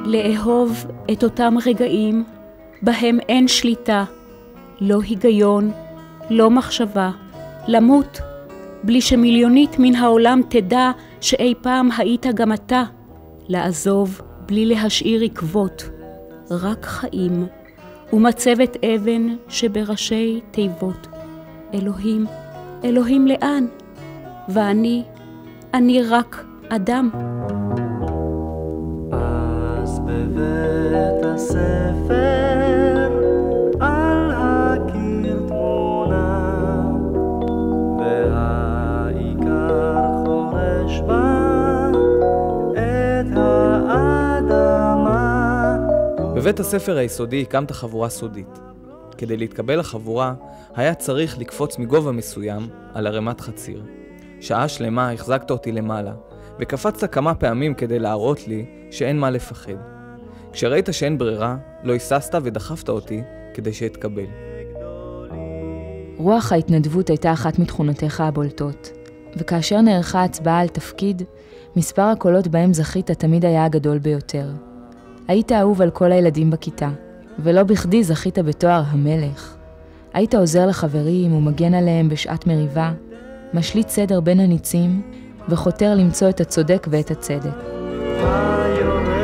לאהוב את אותם רגעים בהם אין שליטה, לא היגיון, לא מחשבה, למות בלי שמיליונית מן העולם תדע שאי פעם היית גם אתה, לעזוב בלי להשאיר עקבות, רק חיים ומצבת אבן שבראשי תיבות. אלוהים, אלוהים לאן? אני רק אדם. אז בבית הספר על הקיר תמונה, והעיקר חורש בה את האדמה. בבית הספר היסודי הקמת חבורה סודית. כדי להתקבל לחבורה היה צריך לקפוץ מגובה מסוים על הרמת חציר. שעה שלמה החזקת אותי למעלה, וקפצת כמה פעמים כדי להראות לי שאין מה לפחד. כשראית שאין ברירה, לא היססת ודחפת אותי כדי שאתקבל. רוח ההתנדבות הייתה אחת מתכונותיך הבולטות, וכאשר נערכה הצבעה על תפקיד, מספר הקולות בהם זכית תמיד היה הגדול ביותר. היית אהוב על כל הילדים בכיתה, ולא בכדי זכית בתואר המלך. היית עוזר לחברים ומגן עליהם בשעת מריבה, משליט סדר בין הניצים, וחותר למצוא את הצודק ואת הצדק. היורה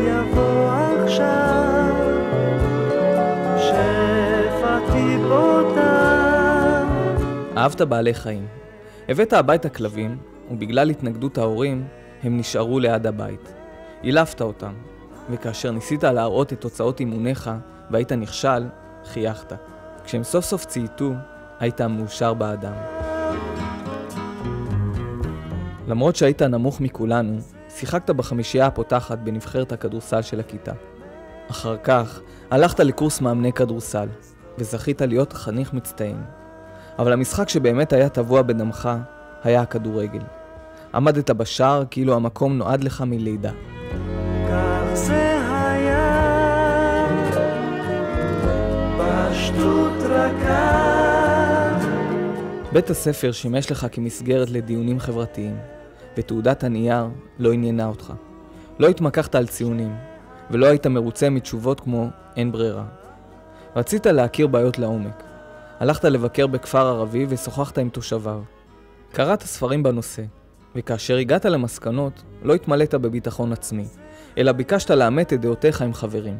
יבוא עכשיו, שפתי בוטה. אהבת בעלי חיים. הבאת הביתה כלבים, ובגלל התנגדות ההורים, הם נשארו ליד הבית. אילפת אותם, וכאשר ניסית להראות את תוצאות אימוניך, והיית נכשל, חייכת. כשהם סוף סוף צייתו, היית מאושר באדם. למרות שהיית נמוך מכולנו, שיחקת בחמישייה הפותחת בנבחרת הכדורסל של הכיתה. אחר כך הלכת לקורס מאמני כדורסל, וזכית להיות חניך מצטיין. אבל המשחק שבאמת היה טבוע בדמך היה הכדורגל. עמדת בשער כאילו המקום נועד לך מלידה. כך זה היה, פשטות רכה. בית הספר שימש לך כמסגרת לדיונים חברתיים, ותעודת הנייר לא עניינה אותך. לא התמקחת על ציונים, ולא היית מרוצה מתשובות כמו אין ברירה. רצית להכיר בעיות לעומק. הלכת לבקר בכפר ערבי ושוחחת עם תושביו. קראת ספרים בנושא, וכאשר הגעת למסקנות, לא התמלאת בביטחון עצמי, אלא ביקשת לאמת את דעותיך עם חברים.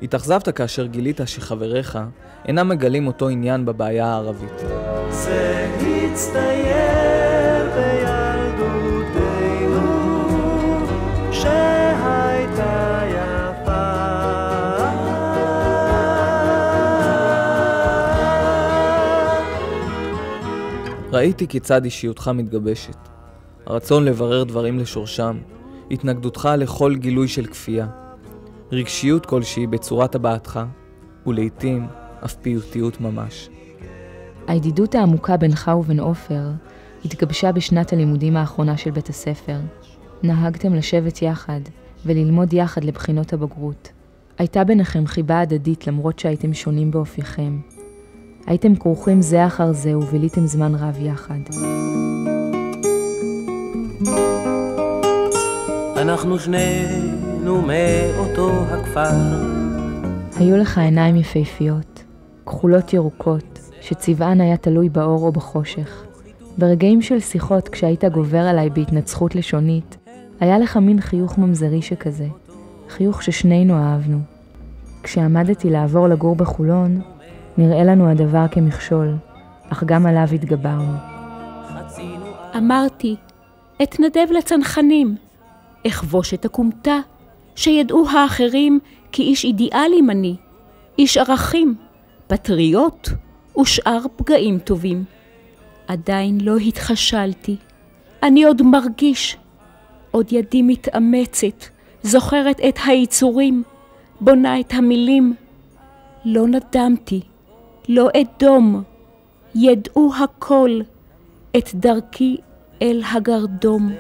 התאכזבת כאשר גילית שחבריך אינם מגלים אותו עניין בבעיה הערבית. זה הצטייר בילדותנו שהייתה יפה. ראיתי כיצד אישיותך מתגבשת. הרצון לברר דברים לשורשם, התנגדותך לכל גילוי של כפייה, רגשיות כלשהי בצורת הבעתך, ולעיתים אף פיוטיות ממש. הידידות העמוקה בינך ובין עופר התגבשה בשנת הלימודים האחרונה של בית הספר. נהגתם לשבת יחד וללמוד יחד לבחינות הבגרות. הייתה ביניכם חיבה הדדית למרות שהייתם שונים באופייכם. הייתם כרוכים זה אחר זה וביליתם זמן רב יחד. אנחנו שנינו מאותו הכפר. היו לך עיניים יפהפיות, כחולות ירוקות, שצבען היה תלוי באור או בחושך. ברגעים של שיחות כשהיית גובר עליי בהתנצחות לשונית, היה לך מין חיוך ממזרי שכזה, חיוך ששנינו אהבנו. כשעמדתי לעבור לגור בחולון, נראה לנו הדבר כמכשול, אך גם עליו התגברנו. אמרתי, אתנדב לצנחנים, אחבוש את הקומתה, שידעו האחרים כי איש אידיאלים אני, איש ערכים, פטריוט ושאר פגעים טובים. עדיין לא התחשלתי, אני עוד מרגיש, עוד ידי מתאמצת, זוכרת את היצורים, בונה את המילים. לא נדמתי, לא אדום, ידעו הכל, את דרכי אל הגרדום.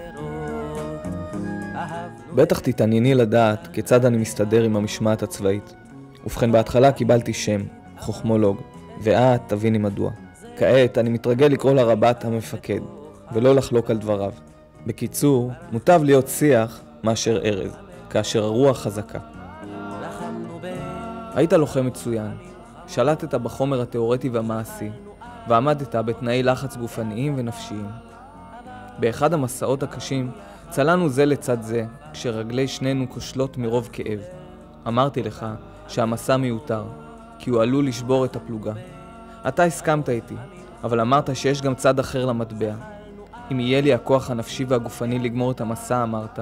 בטח תתענייני לדעת כיצד אני מסתדר עם המשמעת הצבאית. ובכן, בהתחלה קיבלתי שם, חוכמולוג, ואת תביני מדוע. כעת אני מתרגל לקרוא לרבת המפקד, ולא לחלוק על דבריו. בקיצור, מוטב להיות שיח מאשר ארז. כאשר הרוח חזקה. היית לוחם מצוין, שלטת בחומר התיאורטי והמעשי, ועמדת בתנאי לחץ גופניים ונפשיים. באחד המסעות הקשים צלנו זה לצד זה, כשרגלי שנינו כושלות מרוב כאב. אמרתי לך שהמסע מיותר, כי הוא עלול לשבור את הפלוגה. אתה הסכמת איתי, אבל אמרת שיש גם צד אחר למטבע. אם יהיה לי הכוח הנפשי והגופני לגמור את המסע, אמרת,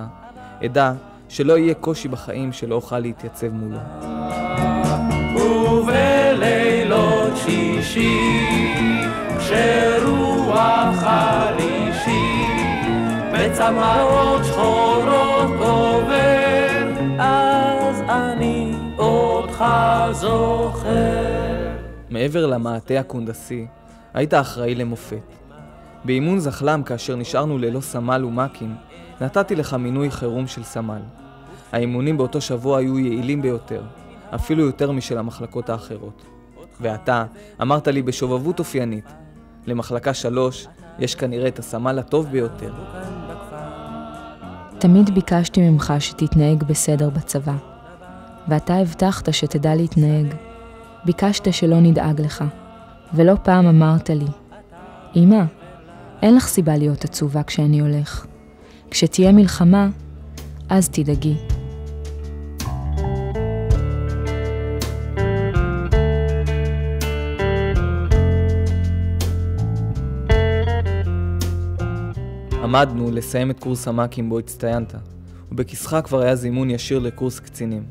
אדע שלא יהיה קושי בחיים שלא אוכל להתייצב מולו. ובלילות שישי, כשרוח חרישי, בצמאות שחורות עובר, אז אני אותך זוכר. מעבר למעטה הקונדסי, היית אחראי למופת. באימון זחלם, כאשר נשארנו ללא סמל ומקים, נתתי לך מינוי חירום של סמל. האימונים באותו שבוע היו יעילים ביותר, אפילו יותר משל המחלקות האחרות. ואתה אמרת לי בשובבות אופיינית, למחלקה 3 יש כנראה את הסמל הטוב ביותר. תמיד ביקשתי ממך שתתנהג בסדר בצבא, ואתה הבטחת שתדע להתנהג. ביקשת שלא נדאג לך, ולא פעם אמרת לי, אמא, אין לך סיבה להיות עצובה כשאני הולך. כשתהיה מלחמה, אז תדאגי. עמדנו לסיים את קורס המקים בו הצטיינת, ובכיסך כבר היה זימון ישיר לקורס קצינים.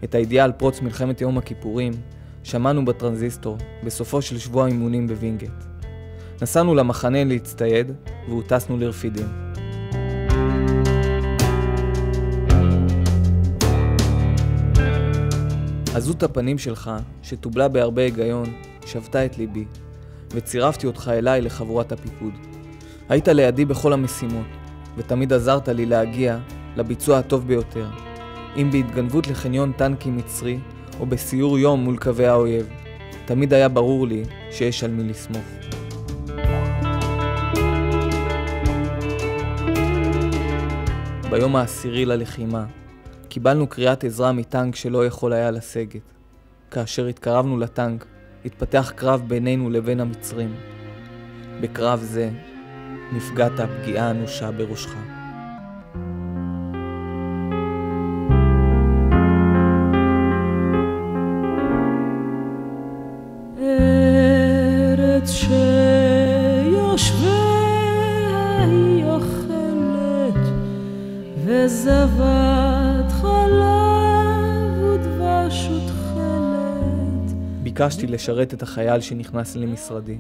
את הידיעה על פרוץ מלחמת יום הכיפורים שמענו בטרנזיסטור בסופו של שבוע אימונים בווינגט. נסענו למחנה להצטייד והוטסנו לרפידים. עזות הפנים שלך, שטובלה בהרבה היגיון, שבתה את ליבי, וצירפתי אותך אליי לחבורת הפיקוד. היית לידי בכל המשימות, ותמיד עזרת לי להגיע לביצוע הטוב ביותר, אם בהתגנבות לחניון טנקי מצרי, או בסיור יום מול קווי האויב. תמיד היה ברור לי שיש על מי לסמוך. ביום העשירי ללחימה, קיבלנו קריאת עזרה מטנק שלא יכול היה לסגת. כאשר התקרבנו לטנק, התפתח קרב בינינו לבין המצרים. בקרב זה, נפגעת פגיעה אנושה בראשך. ארץ שיושביה היא אוכלת, וזבת חלב ודבש ותכלת. ביקשתי לשרת את החייל שנכנס למשרדי,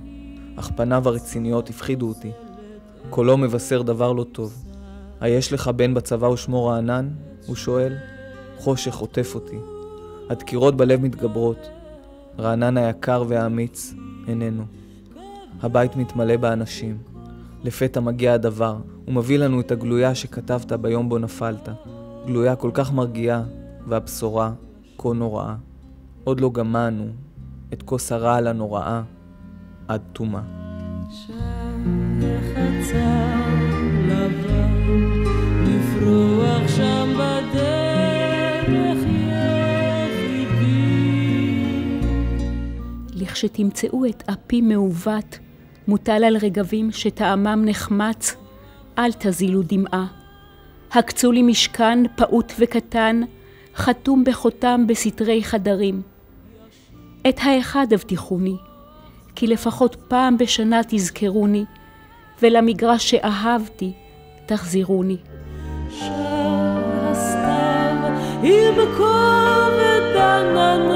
אך פניו הרציניות הפחידו אותי. קולו מבשר דבר לא טוב. היש לך בן בצבא ושמו רענן? הוא שואל. חושך עוטף אותי. הדקירות בלב מתגברות. רענן היקר והאמיץ איננו. הבית מתמלא באנשים. לפתע מגיע הדבר, ומביא לנו את הגלויה שכתבת ביום בו נפלת. גלויה כל כך מרגיעה, והבשורה כה נוראה. עוד לא גמענו את כוס הרעל הנוראה עד תומה. חצר לבן, לפרוח שם בדרך יחידי. לכשתמצאו את אפי מעוות, מוטל על רגבים שטעמם נחמץ, אל תזילו דמעה. הקצו לי משכן פעוט וקטן, חתום בחותם בסתרי חדרים. את האחד הבטיחוני, כי לפחות פעם בשנה תזכרוני, ולמגרש שאהבתי תחזירוני. שהסתיו עם כובד ענן